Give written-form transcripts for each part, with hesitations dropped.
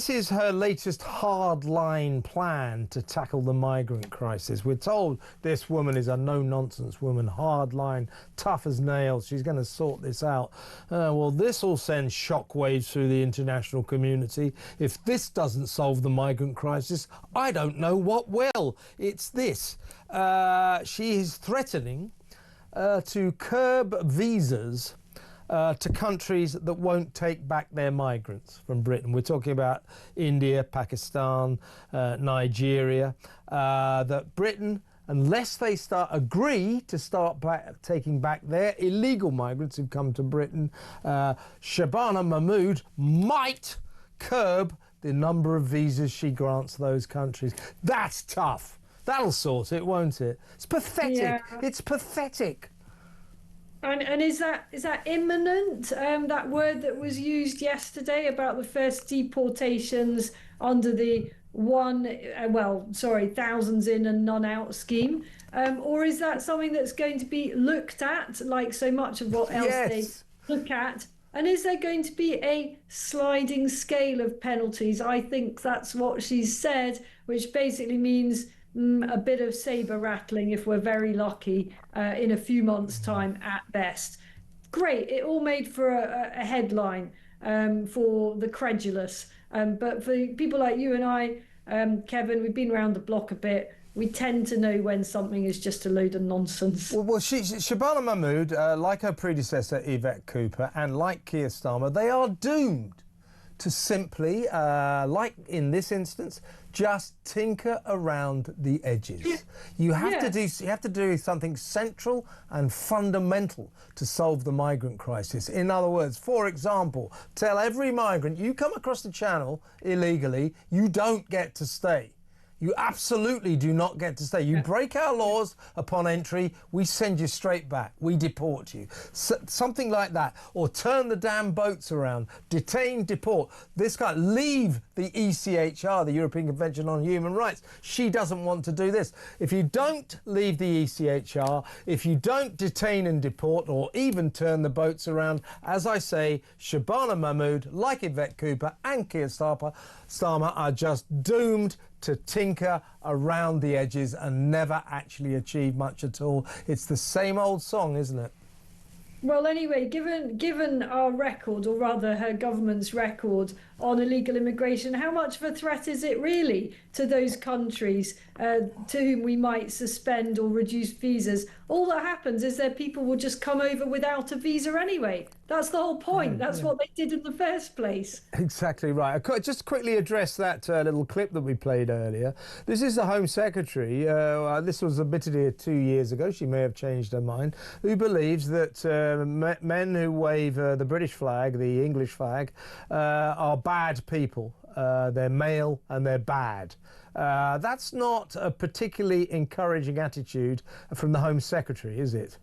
this is her latest hardline plan to tackle the migrant crisis. We're told this woman is a no-nonsense woman, hardline, tough as nails. She's going to sort this out. Well, this will send shockwaves through the international community. If this doesn't solve the migrant crisis, I don't know what will. It's this. She is threatening to curb visas to countries that won't take back their migrants from Britain. We're talking about India, Pakistan, Nigeria, that Britain, unless they agree to start taking back their illegal migrants who've come to Britain, Shabana Mahmood might curb the number of visas she grants those countries. That's tough. That'll sort it, won't it? It's pathetic. Yeah. It's pathetic. And is that imminent? That word that was used yesterday about the first deportations under the thousands in and none out scheme, or is that something that's going to be looked at like so much of what else they look at? And is there going to be a sliding scale of penalties? I think that's what she's said, which basically means a bit of saber rattling if we're very lucky in a few months' time at best. Great, it all made for a headline for the credulous. But for people like you and I, Kevin, we've been around the block a bit. We tend to know when something is just a load of nonsense. Well, Shabana Mahmood, like her predecessor Yvette Cooper and like Keir Starmer, they are doomed to simply, like in this instance, just tinker around the edges. You have to do something central and fundamental to solve the migrant crisis. In other words, for example, tell every migrant you come across the channel illegally, you don't get to stay. You absolutely do not get to stay. You break our laws upon entry, we send you straight back. We deport you. Something like that. Or turn the damn boats around. Detain, deport. This guy, leave the ECHR, the European Convention on Human Rights. She doesn't want to do this. If you don't leave the ECHR, if you don't detain and deport, or even turn the boats around, as I say, Shabana Mahmood, like Yvette Cooper and Keir Starmer, are just doomed to tinker around the edges and never actually achieve much at all. It's the same old song, isn't it? Well, anyway, given our record, or rather her government's record on illegal immigration, how much of a threat is it really to those countries to whom we might suspend or reduce visas? All that happens is that people will just come over without a visa anyway. That's the whole point. That's what they did in the first place. Exactly right. I could just quickly address that little clip that we played earlier. This is the Home Secretary. This was admittedly 2 years ago. She may have changed her mind. Who believes that men who wave the British flag, the English flag, are bad people. They're male and they're bad. That's not a particularly encouraging attitude from the Home Secretary, is it?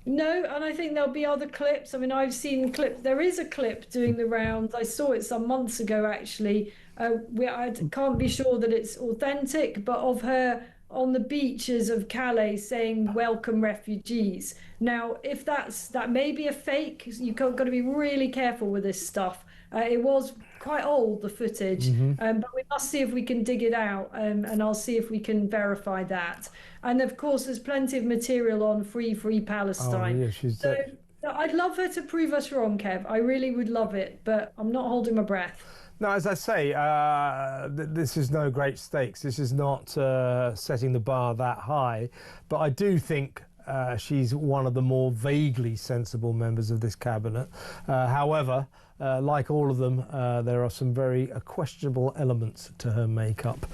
No, and I think there'll be other clips. I mean, I've seen clips. There is a clip doing the rounds. I saw it some months ago, actually. I can't be sure that it's authentic, but of her on the beaches of Calais saying, "Welcome refugees." Now, if that may be a fake, you've got to be really careful with this stuff. It was quite old, the footage, but we must see if we can dig it out, and I'll see if we can verify that. And of course, there's plenty of material on Free Palestine. Oh, yeah, so I'd love her to prove us wrong, Kev. I really would love it, but I'm not holding my breath. No, as I say, this is no great stakes. This is not setting the bar that high, but I do think she's one of the more vaguely sensible members of this cabinet. However, like all of them, there are some very questionable elements to her makeup.